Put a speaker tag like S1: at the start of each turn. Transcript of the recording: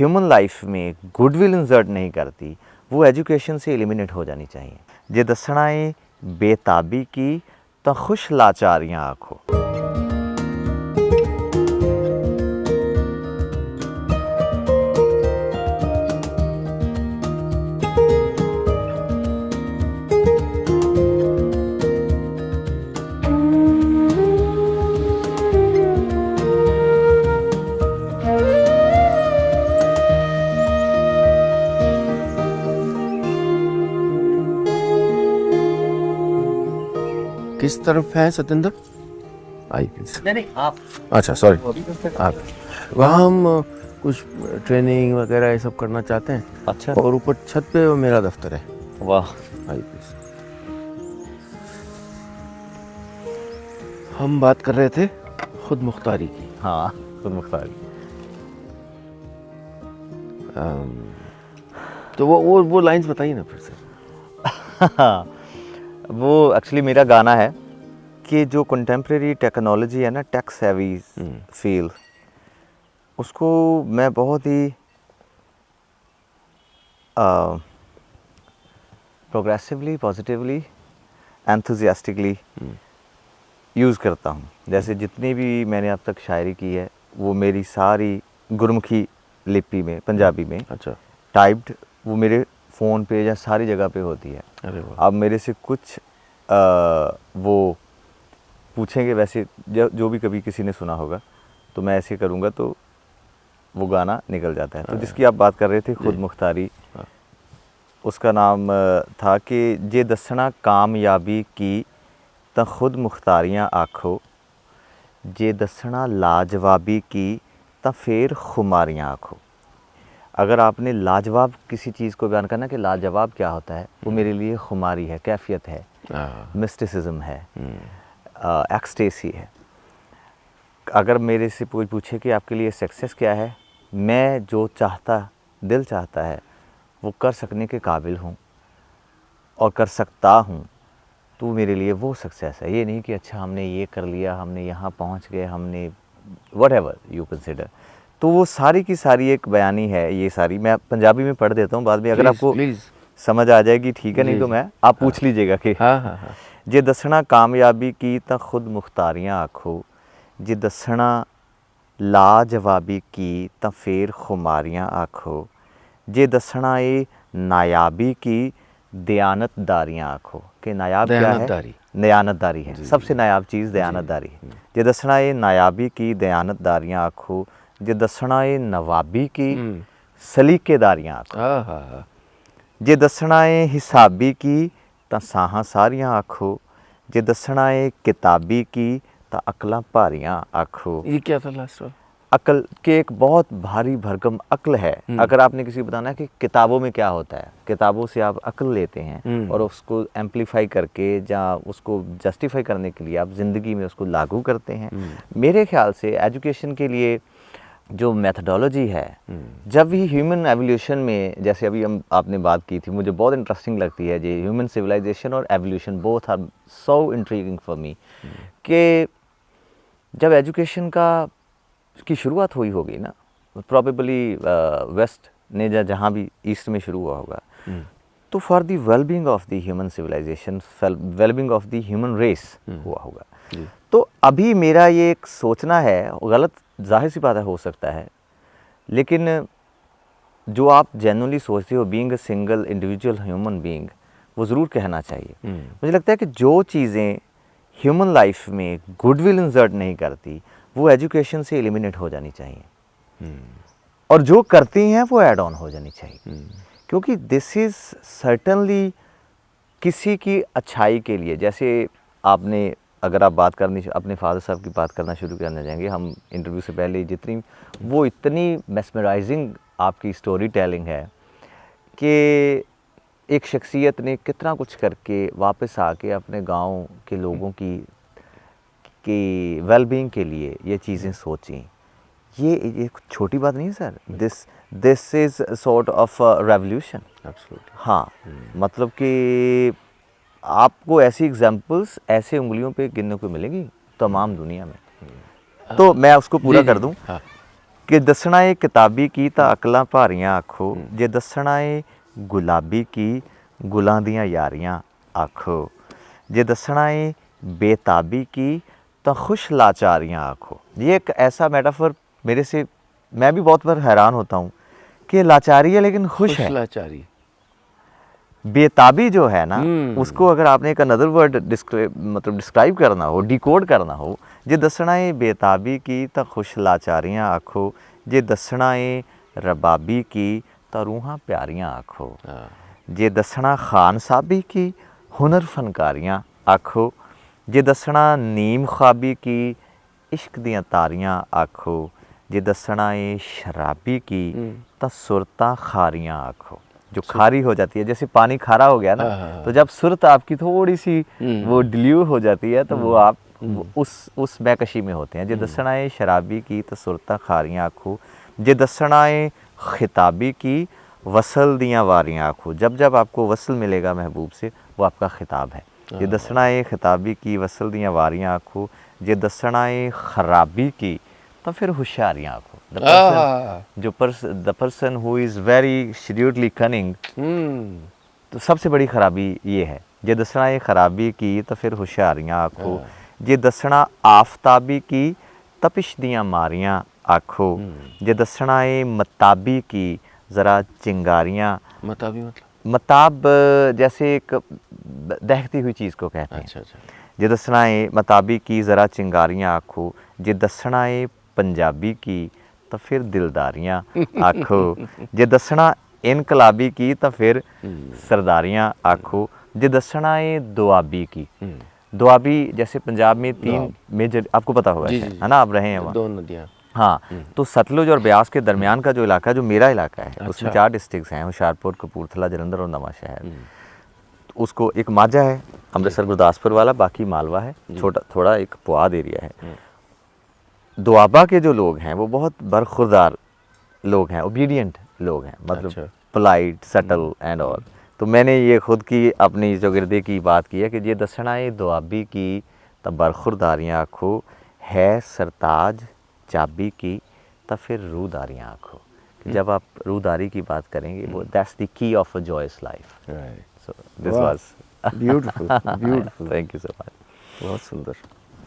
S1: Human life में goodwill insert नहीं करती वो एजुकेशन से एलिमिनेट हो जानी चाहिए। जे दसना है बेताबी की तो खुश लाचारियां आखो।
S2: किस तरफ है सतेंद्र? आई
S1: नहीं आप
S2: अच्छा सॉरी आप वहाँ हम कुछ ट्रेनिंग वगैरह ये सब करना चाहते हैं।
S1: अच्छा
S2: और ऊपर छत पे वो मेरा दफ्तर है।
S1: वाह
S2: आई प्लीज। हम बात कर रहे थे खुद मुख्तारी की।
S1: हाँ खुद मुख्तारी।
S2: तो वो लाइंस बताइए ना फिर से।
S1: वो एक्चुअली मेरा गाना है कि जो कंटेम्प्रेरी टेक्नोलॉजी है ना, टेक सेवी फील, उसको मैं बहुत ही प्रोग्रेसिवली, पॉजिटिवली, एंथुजियास्टिकली यूज़ करता हूँ। जैसे जितनी भी मैंने अब तक शायरी की है वो मेरी सारी गुरमुखी लिपि में, पंजाबी में
S2: अच्छा
S1: टाइप्ड, वो मेरे फ़ोन पे या सारी जगह पे होती है।
S2: अरे वाह।
S1: आप मेरे से कुछ वो पूछेंगे वैसे जो भी कभी किसी ने सुना होगा तो मैं ऐसे करूँगा तो वो गाना निकल जाता है। तो जिसकी आप बात कर रहे थे खुद मुख्तारी, उसका नाम था कि जे दसना कामयाबी की तो खुद मुख्तारियाँ आखो, जे दसना लाजवाबी की तो फिर खुमारियाँ आखो। अगर आपने लाजवाब किसी चीज़ को बयान करना कि लाजवाब क्या होता है, वो मेरे लिए खुमारी है, कैफियत है, मिस्टिसिज्म है, एक्सटेसी है। अगर मेरे से कोई पूछे कि आपके लिए सक्सेस क्या है, मैं जो चाहता, दिल चाहता है वो कर सकने के काबिल हूँ और कर सकता हूँ, तो मेरे लिए वो सक्सेस है। ये नहीं कि अच्छा हमने ये कर लिया, हमने यहाँ पहुँच गए, हमने व्हाटएवर यू कंसिडर। तो वो सारी की सारी एक बयानी है। ये सारी मैं पंजाबी में पढ़ देता हूँ बाद में, अगर आपको समझ आ जाएगी ठीक है, नहीं तो मैं आप पूछ लीजिएगा कि
S2: हाँ।
S1: जे दसना कामयाबी की तो खुद मुख्तारियाँ आखो, जे दसना लाजवाबी की तो फिर खुमारियाँ आखो, जे दसना ये नायाबी की दयानतदारियाँ आखो। कि नायाब क्या है? दयानतदारी है। सबसे नायाब चीज़ दयानतदारी है। जे दसना ये नायाबी की दयानतदारियाँ आखो, जे दसना ये नवाबी की सलीकेदारियाँ आखो, जे दसना ये हिसाबी की तो साहां सारियां आखो, जे दसना ये किताबी की तो अकलां भारियां आखो।
S2: ये क्या था लास्ट वाला?
S1: अकल के एक बहुत भारी भरकम अक्ल है। अगर आपने किसी को बताना है कि किताबों में क्या होता है, किताबों से आप अक्ल लेते हैं और उसको एम्पलीफाई करके या उसको जस्टिफाई करने के लिए आप ज़िंदगी में उसको लागू करते हैं। मेरे ख्याल से एजुकेशन के लिए जो मेथडोलॉजी है, जब भी ह्यूमन एवोल्यूशन में, जैसे अभी हम आपने बात की थी, मुझे बहुत इंटरेस्टिंग लगती है जी, ह्यूमन सिविलाइजेशन और evolution both are so intriguing for me, कि जब एजुकेशन की शुरुआत हुई होगी ना, प्रॉबेबली वेस्ट ने जहाँ भी ईस्ट में शुरू हुआ होगा, तो for the wellbeing of the human civilisation, wellbeing of the human race हुआ होगा। तो अभी मेरा ये एक सोचना है, गलत जाहिर सी बात है हो सकता है, लेकिन जो आप जेन्युइनली सोचते हो being a single individual human being, वो ज़रूर कहना चाहिए। मुझे लगता है कि जो चीज़ें ह्यूमन लाइफ में गुडविल इंसर्ट नहीं करती वो एजुकेशन से एलिमिनेट हो जानी चाहिए, और जो करती हैं वो ऐड ऑन हो जानी चाहिए। क्योंकि दिस इज़ सर्टनली किसी की अच्छाई के लिए। जैसे आपने, अगर आप बात करनी, अपने फादर साहब की बात करना शुरू करने जाएंगे हम इंटरव्यू से पहले, जितनी वो इतनी मेस्मराइजिंग आपकी स्टोरी टेलिंग है कि एक शख्सियत ने कितना कुछ करके वापस आके अपने गांव के लोगों की वेलबींग के लिए ये चीज़ें सोची। ये छोटी बात नहीं है sir. This is sort of revolution. हाँ, मतलब कि आपको ऐसी एग्जांपल्स ऐसे उंगलियों पे गिनने को मिलेंगी तमाम दुनिया में। तो मैं उसको पूरा कर दूं कि दसना ए किताबी की तां अकलां भारियां आखो, जे दसना ए गुलाबी की गुलां दियां यारियां आखो, जे दसना ए बेताबी की तां खुश लाचारियां आखो। ये एक ऐसा मेटाफर मेरे से, मैं भी बहुत बार हैरान होता हूँ कि लाचारी है लेकिन खुश है।
S2: लाचारी।
S1: बेताबी जो है ना, उसको अगर आपने एक अनदर वर्ड डिस्क्राइब करना हो, डिकोड करना हो, जे दसना ए बेताबी की तां खुश लाचारियां आखो, जे दसना ए रबाबी की तां रूहां प्यारियां आखो, जे दसना खान साबी की हुनर फनकारियां आखो, जे दसना नीम ख्वाबी की इश्क दियां तारियां आखो, जे दसना ए शराबी की तां सुरतां खारियां आखो। जो खारी हो जाती है, जैसे पानी खारा हो गया ना, तो जब सुरत आपकी थोड़ी सी वो डिल्यू हो जाती है तो वो आप उस बैकशी में होते हैं। जे दसना ए शराबी की तो सुरतां खारियां आखो, जे दसना ए खिताबी की वसल दियां वारियां आखो। जब जब आपको वसल मिलेगा महबूब से, वो आपका खिताब है। जे दसना ए खिताबी की वसल दियां वारियां आखो, जे दसना ए खराबी की तो फिर होशियारियां आखो। The person who is very shrewdly cunning, तो सबसे बड़ी खराबी ये है। जे दसना ए खराबी की तो फिर होशियारियां आखो, जे दसना आफताबी की तपिश दियां मारियां आखो, जे दसना ए मताबी की ज़रा चिंगारियां।
S2: मताबी मतलब?
S1: मताब जैसे एक दहकती हुई चीज़ को कहते हैं।
S2: अच्छा अच्छा।
S1: जे दसना ए मताबी की ज़रा चिंगारियां आखो, जे दसना ए पंजाबी की तो फिर दिलदारियां आखो, जे दसना इनकलाबी की तो फिर सरदारियां आखो, जे दसना ए दुआबी की। दुआबी जैसे पंजाब में 3 मेजर, आपको पता होगा है ना, आप रहे हैं वहाँ।
S2: 2 नदियाँ।
S1: हाँ, तो सतलुज और ब्यास के दरमियान का जो इलाका, जो मेरा इलाका है, उसमें 4 डिस्ट्रिक्ट्स हैं, होशियारपुर, कपूरथला, जलंधर और नवांशहर। उसको एक माझा है, अमृतसर गुरदासपुर वाला, बाकी मालवा है, छोटा थोड़ा एक पुआध एरिया है। दुआबा के जो लोग हैं वो बहुत बरखुरदार लोग हैं, ओबीडियंट लोग हैं, मतलब पोलाइट, सटल एंड ऑल। तो मैंने ये खुद की अपनी चौगिरदे की बात की है कि ये दसना ए दुआबी की तो बरखुरदारियाँ आखो, है सरताज चाबी की तो फिर रूदारियाँ आखो। जब आप रूदारी की बात करेंगे, वो that's the key of a joyous life. So this was
S2: beautiful beautiful.
S1: Thank you so much.
S2: बहुत सुंदर।